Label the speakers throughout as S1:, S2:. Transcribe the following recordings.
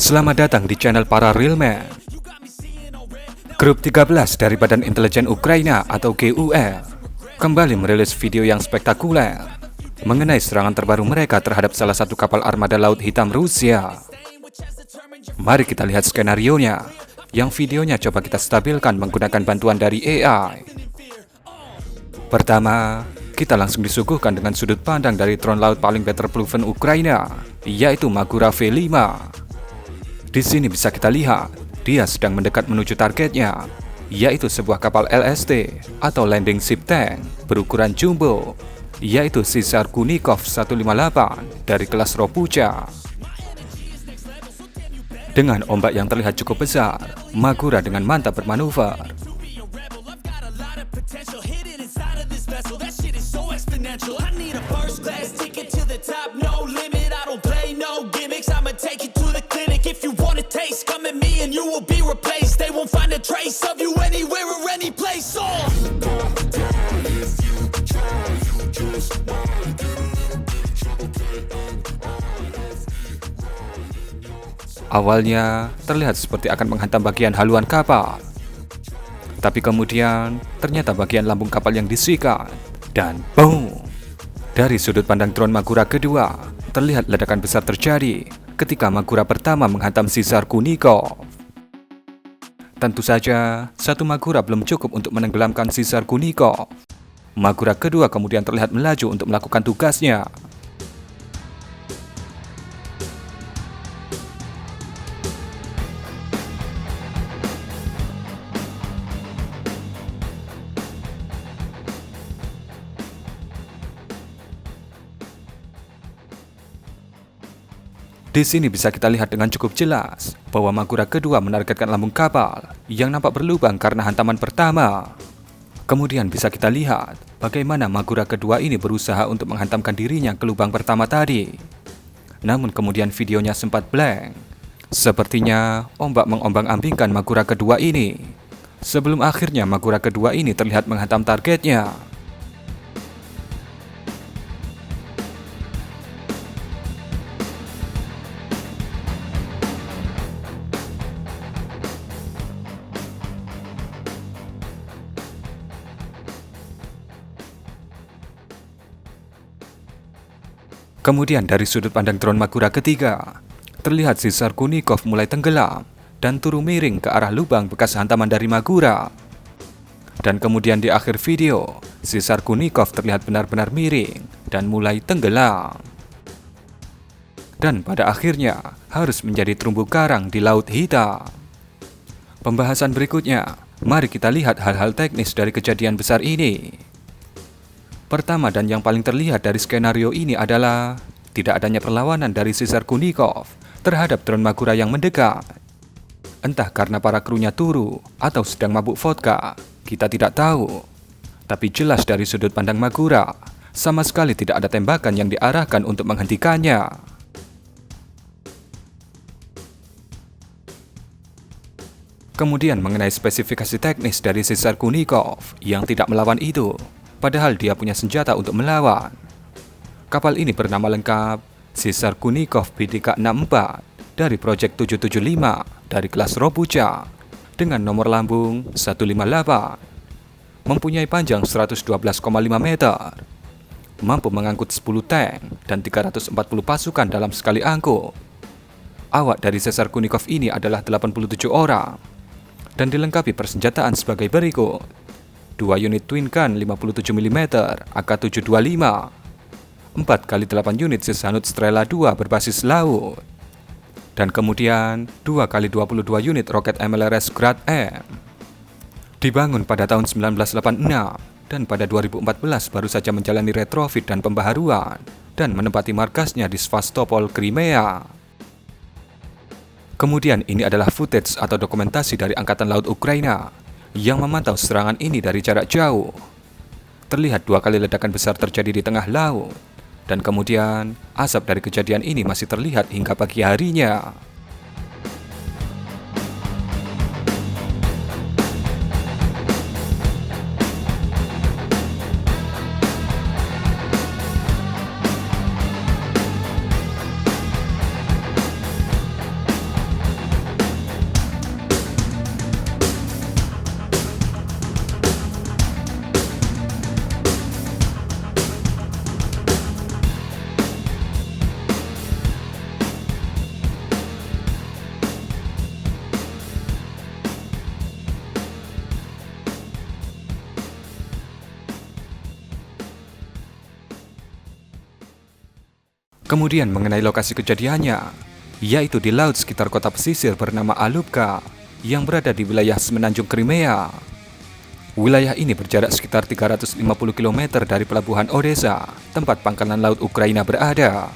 S1: Selamat datang di channel Para Realman. Grup 13 dari Badan Intelijen Ukraina atau GUL kembali merilis video yang spektakuler mengenai serangan terbaru mereka terhadap salah satu kapal armada Laut Hitam Rusia. Mari kita lihat skenarionya, yang videonya coba kita stabilkan menggunakan bantuan dari AI. Pertama, kita langsung disuguhkan dengan sudut pandang dari drone laut paling better proven Ukraina, yaitu Magura V5. Di sini bisa kita lihat, dia sedang mendekat menuju targetnya, yaitu sebuah kapal LST atau Landing Ship Tank berukuran jumbo, yaitu Caesar Kunikov 158 dari kelas Ropucha. Dengan ombak yang terlihat cukup besar, Magura dengan mantap bermanuver. Awalnya terlihat seperti akan menghantam bagian haluan kapal, tapi kemudian ternyata bagian lambung kapal yang disikat, dan boom! Dari sudut pandang drone Magura kedua, terlihat ledakan besar terjadi ketika Magura pertama menghantam Caesar Kunikov. Tentu saja, satu Magura belum cukup untuk menenggelamkan Caesar Kunikov. Magura kedua kemudian terlihat melaju untuk melakukan tugasnya. Di sini bisa kita lihat dengan cukup jelas bahwa Magura kedua menargetkan lambung kapal yang nampak berlubang karena hantaman pertama. Kemudian bisa kita lihat bagaimana Magura kedua ini berusaha untuk menghantamkan dirinya ke lubang pertama tadi. Namun kemudian videonya sempat blank. Sepertinya ombak mengombang-ambingkan Magura kedua ini. Sebelum akhirnya Magura kedua ini terlihat menghantam targetnya. Kemudian dari sudut pandang drone Magura ketiga, terlihat Caesar Kunikov mulai tenggelam dan turun miring ke arah lubang bekas hantaman dari Magura. Dan kemudian di akhir video, Caesar Kunikov terlihat benar-benar miring dan mulai tenggelam. Dan pada akhirnya harus menjadi terumbu karang di Laut Hitam. Pembahasan berikutnya, mari kita lihat hal-hal teknis dari kejadian besar ini. Pertama dan yang paling terlihat dari skenario ini adalah tidak adanya perlawanan dari Caesar Kunikov terhadap drone Magura yang mendekat. Entah karena para krunya turu atau sedang mabuk vodka, kita tidak tahu. Tapi jelas dari sudut pandang Magura, sama sekali tidak ada tembakan yang diarahkan untuk menghentikannya. Kemudian mengenai spesifikasi teknis dari Caesar Kunikov yang tidak melawan itu, padahal dia punya senjata untuk melawan. Kapal ini bernama lengkap Caesar Kunikov BDK-64 dari Project 775 dari kelas Ropucha dengan nomor lambung 158. Mempunyai panjang 112,5 meter. Mampu mengangkut 10 tank dan 340 pasukan dalam sekali angkut. Awak dari Caesar Kunikov ini adalah 87 orang dan dilengkapi persenjataan sebagai berikut. 2 unit Twin Gun 57 mm AK-725, 4x8 unit Sishanut Strela 2 berbasis laut, dan kemudian 2x22 unit roket MLRS Grad M. Dibangun pada tahun 1986 dan pada 2014 baru saja menjalani retrofit dan pembaharuan dan menempati markasnya di Sevastopol, Crimea. Kemudian ini adalah footage atau dokumentasi dari Angkatan Laut Ukraina yang memantau serangan ini dari jarak jauh. Terlihat 2 kali ledakan besar terjadi di tengah laut, dan kemudian asap dari kejadian ini masih terlihat hingga pagi harinya. Kemudian mengenai lokasi kejadiannya, yaitu di laut sekitar kota pesisir bernama Alubka yang berada di wilayah semenanjung Crimea. Wilayah ini berjarak sekitar 350 km dari pelabuhan Odessa, tempat pangkalan laut Ukraina berada,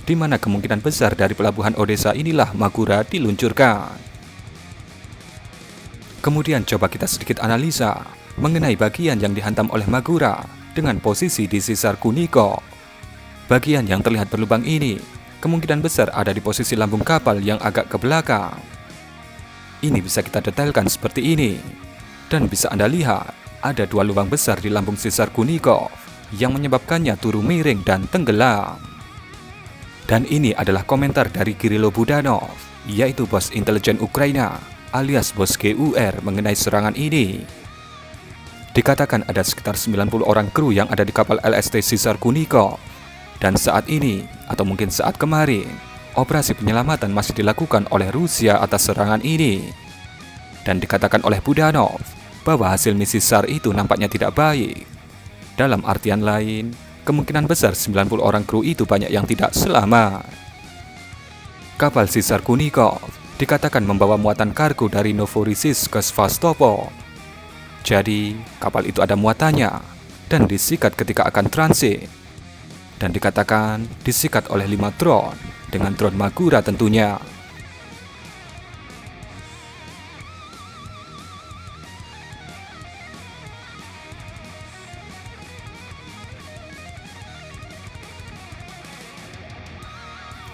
S1: di mana kemungkinan besar dari pelabuhan Odessa inilah Magura diluncurkan. Kemudian coba kita sedikit analisa mengenai bagian yang dihantam oleh Magura dengan posisi di sisar Kunikov. Bagian yang terlihat berlubang ini kemungkinan besar ada di posisi lambung kapal yang agak ke belakang. Ini bisa kita detailkan seperti ini. Dan bisa Anda lihat, ada dua lubang besar di lambung sisar Kunikov yang menyebabkannya turun miring dan tenggelam. Dan ini adalah komentar dari Kirilo Budanov, yaitu bos intelijen Ukraina alias bos GUR mengenai serangan ini. Dikatakan ada sekitar 90 orang kru yang ada di kapal LST Sisar Kunikov. Dan saat ini, atau mungkin saat kemarin, operasi penyelamatan masih dilakukan oleh Rusia atas serangan ini. Dan dikatakan oleh Budanov bahwa hasil misi SAR itu nampaknya tidak baik. Dalam artian lain, kemungkinan besar 90 orang kru itu banyak yang tidak selamat. Kapal Sisar Kunikov dikatakan membawa muatan kargo dari Novorossiysk ke Sevastopol. Jadi, kapal itu ada muatannya dan disikat ketika akan transit. Dan dikatakan disikat oleh 5 drone, dengan drone Magura tentunya.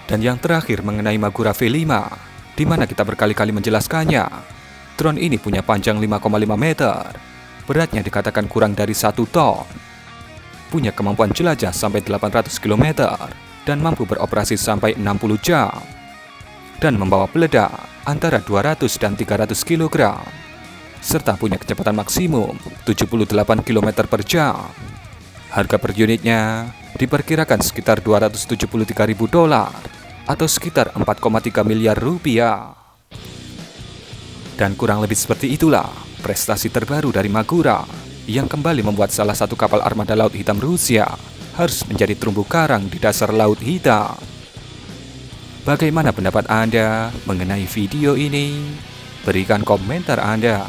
S1: Dan yang terakhir mengenai Magura V5, di mana kita berkali-kali menjelaskannya. Drone ini punya panjang 5,5 meter, beratnya dikatakan kurang dari 1 ton, punya kemampuan jelajah sampai 800 km, dan mampu beroperasi sampai 60 jam, dan membawa peledak antara 200 dan 300 kg, serta punya kecepatan maksimum 78 km per jam. Harga per unitnya diperkirakan sekitar $273.000 atau sekitar 4,3 miliar rupiah. Dan kurang lebih seperti itulah prestasi terbaru dari Magura yang kembali membuat salah satu kapal armada Laut Hitam Rusia harus menjadi terumbu karang di dasar Laut Hitam. Bagaimana pendapat Anda mengenai video ini? Berikan komentar Anda.